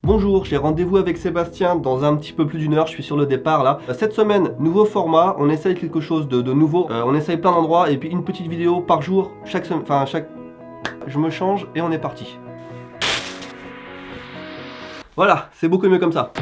Bonjour, j'ai rendez-vous avec Sébastien dans un petit peu plus d'une heure, je suis sur le départ là. Cette semaine, nouveau format, on essaye quelque chose de nouveau, on essaye plein d'endroits et puis une petite vidéo par jour, chaque semaine, Je me change et on est parti. Voilà, c'est beaucoup mieux comme ça.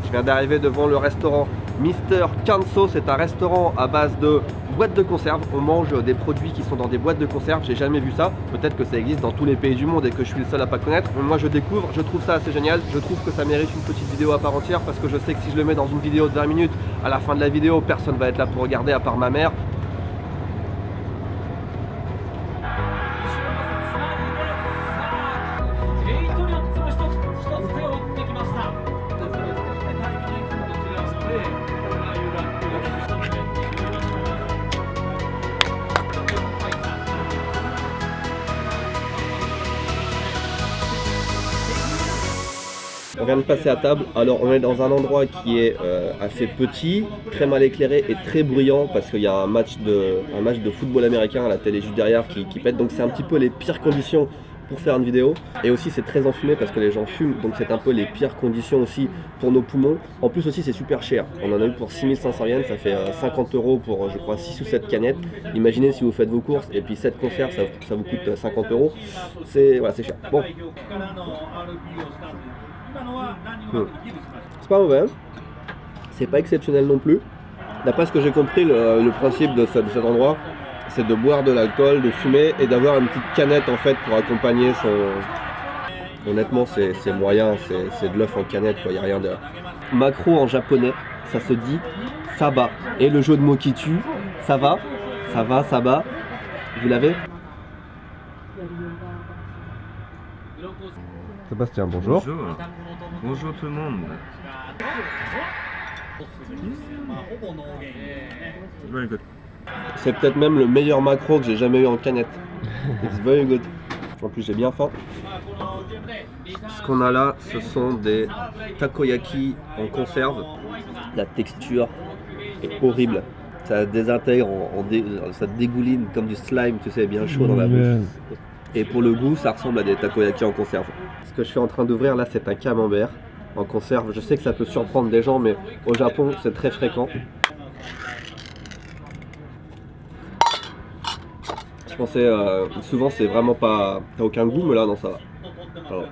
Je viens d'arriver devant le restaurant Mister Canso. C'est un restaurant à base de boîtes de conserve. On mange des produits qui sont dans des boîtes de conserve. J'ai jamais vu ça. Peut-être que ça existe dans tous les pays du monde et que je suis le seul à pas connaître. Mais moi je découvre, je trouve ça assez génial. Je trouve que ça mérite une petite vidéo à part entière parce que je sais que si je le mets dans une vidéo de 20 minutes, à la fin de la vidéo, personne va être là pour regarder à part ma mère. On vient de passer à table, alors on est dans un endroit qui est assez petit, très mal éclairé et très bruyant parce qu'il y a un match de football américain à la télé juste derrière qui pète, donc c'est un petit peu les pires conditions pour faire une vidéo. Et aussi c'est très enfumé parce que les gens fument, donc c'est un peu les pires conditions aussi pour nos poumons. En plus aussi c'est super cher, on en a eu pour 6500 yens, ça fait 50 € pour je crois 6 ou 7 canettes. Imaginez si vous faites vos courses et puis 7 conserves ça vous coûte 50 €, c'est voilà, c'est cher. Bon. C'est pas mauvais, hein. C'est pas exceptionnel non plus. D'après ce que j'ai compris, le principe de cet endroit, c'est de boire de l'alcool, de fumer et d'avoir une petite canette en fait pour accompagner son... Honnêtement c'est moyen, c'est de l'œuf en canette quoi, y a rien de... Macro en japonais, ça se dit saba. Et le jeu de mots qui tue, ça va, saba. Vous l'avez? Sébastien, bonjour. Bonjour. Bonjour tout le monde. Very good. C'est peut-être même le meilleur macro que j'ai jamais eu en canette. It's very good. En plus j'ai bien faim. Ce qu'on a là, ce sont des takoyaki en conserve. La texture est horrible. Ça désintègre, ça dégouline comme du slime, tu sais, bien chaud dans la bouche. Et pour le goût, ça ressemble à des takoyaki en conserve. Ce que je suis en train d'ouvrir là, c'est un camembert en conserve. Je sais que ça peut surprendre des gens, mais au Japon, c'est très fréquent. Je pensais, souvent c'est vraiment pas, t'as aucun goût, mais là non ça va. Alors,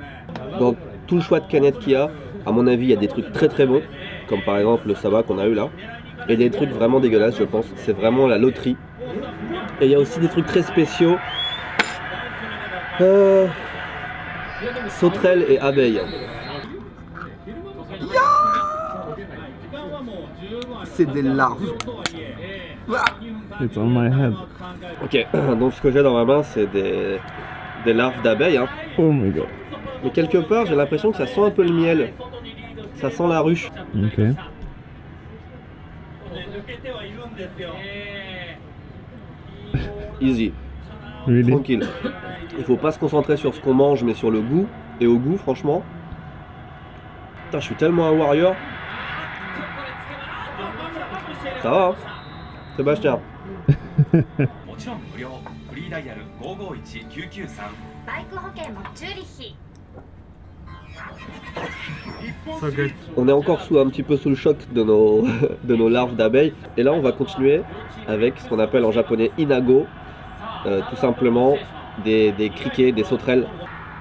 dans tout le choix de canettes qu'il y a, à mon avis il y a des trucs très très bons, comme par exemple le saba qu'on a eu là, et des trucs vraiment dégueulasses je pense, c'est vraiment la loterie. Et il y a aussi des trucs très spéciaux, sauterelles et abeilles. C'est des larves. It's on my head. Ok, donc ce que j'ai dans ma main c'est des larves d'abeilles. Hein. Oh my god. Mais quelque part j'ai l'impression que ça sent un peu le miel. Ça sent la ruche. Ok. Easy. Really? Tranquille. Il faut pas se concentrer sur ce qu'on mange mais sur le goût. Et au goût franchement. Putain, je suis tellement un warrior. Ça va hein Sébastien. So good. On est encore un petit peu sous le choc de nos larves d'abeilles. Et là on va continuer avec ce qu'on appelle en japonais inago. Tout simplement des criquets, des sauterelles.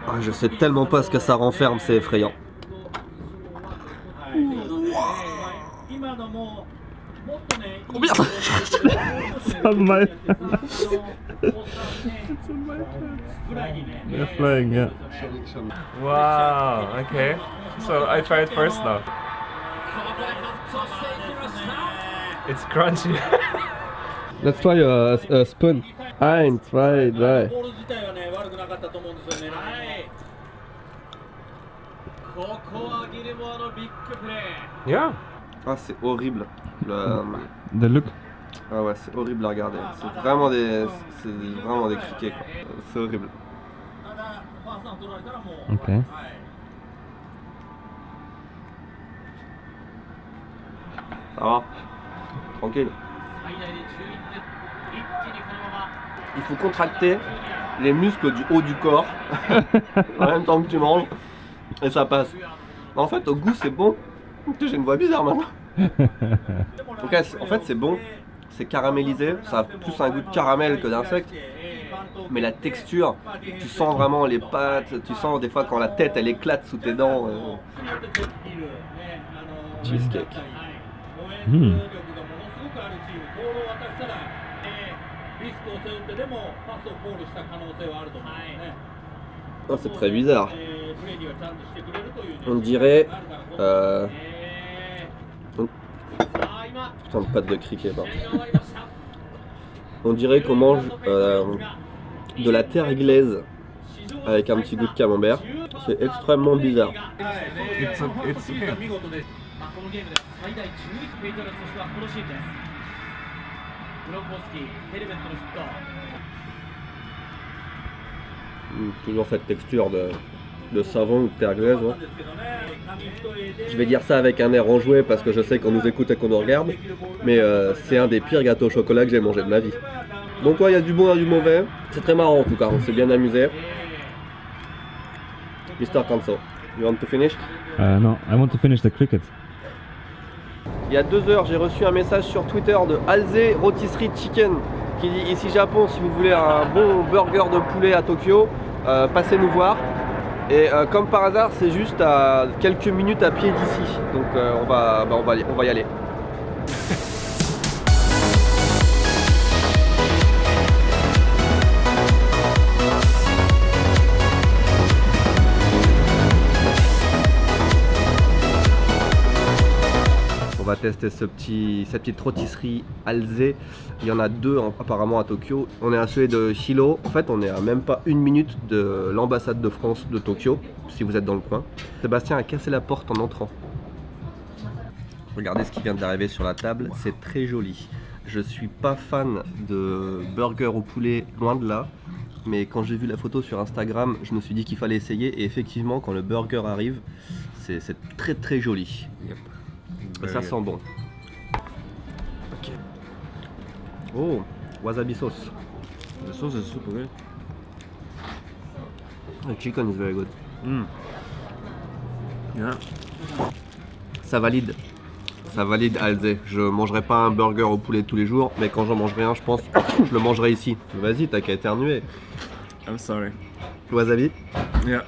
Ah, je sais tellement pas ce que ça renferme, c'est effrayant. Oh merde. It's on my It's on my head. They're flying, yeah. Wow, okay. So I try it first now. It's crunchy. Let's try a spoon. 1, 2, 3. Yeah. Ah, c'est horrible. The look. Ah ouais, c'est horrible à regarder. C'est vraiment des criquets quoi. C'est horrible. Okay. va. Tranquille. Il faut contracter les muscles du haut du corps en même temps que tu manges et ça passe. En fait, au goût, c'est bon. J'ai une voix bizarre maintenant. Ok, en fait, c'est bon. C'est caramélisé. Ça a plus un goût de caramel que d'insecte. Mais la texture, tu sens vraiment les pâtes. Tu sens des fois quand la tête elle éclate sous tes dents. Cheesecake. Oh, c'est très bizarre. On dirait... Putain de pâte de criquet, pardon. On dirait qu'on mange de la terre glaise avec un petit goût de camembert. C'est extrêmement bizarre. It's okay. Toujours cette texture de savon ou de terre glaise. Ouais. Je vais dire ça avec un air enjoué parce que je sais qu'on nous écoute et qu'on nous regarde. Mais c'est un des pires gâteaux au chocolat que j'ai mangé de ma vie. Donc ouais, il y a du bon et du mauvais. C'est très marrant en tout cas, on s'est bien amusé. Mr. Kanso, you want to finish? No, I want to finish the cricket. Il y a 2 heures, j'ai reçu un message sur Twitter de Alze Rotisserie Chicken qui dit ici Japon, si vous voulez un bon burger de poulet à Tokyo, passez nous voir. Et comme par hasard, c'est juste à quelques minutes à pied d'ici. Donc on va y aller. On va tester cette petite rôtisserie Alze. Il y en a 2 apparemment à Tokyo. On est à celui de Hilo. En fait, on est à même pas 1 minute de l'ambassade de France de Tokyo, si vous êtes dans le coin. Sébastien a cassé la porte en entrant. Regardez ce qui vient d'arriver sur la table, c'est très joli. Je suis pas fan de burger au poulet, loin de là. Mais quand j'ai vu la photo sur Instagram, je me suis dit qu'il fallait essayer. Et effectivement, quand le burger arrive, c'est très très joli. Yep. Et ça sent bon. Ok. Oh, wasabi sauce. The sauce is super good. The chicken is very good. Yeah. Ça valide. Ça valide Alze. Je mangerai pas un burger au poulet tous les jours, mais quand j'en mangerai un, je pense que je le mangerai ici. Vas-y, t'as qu'à éternuer. I'm sorry. Wasabi. Yeah.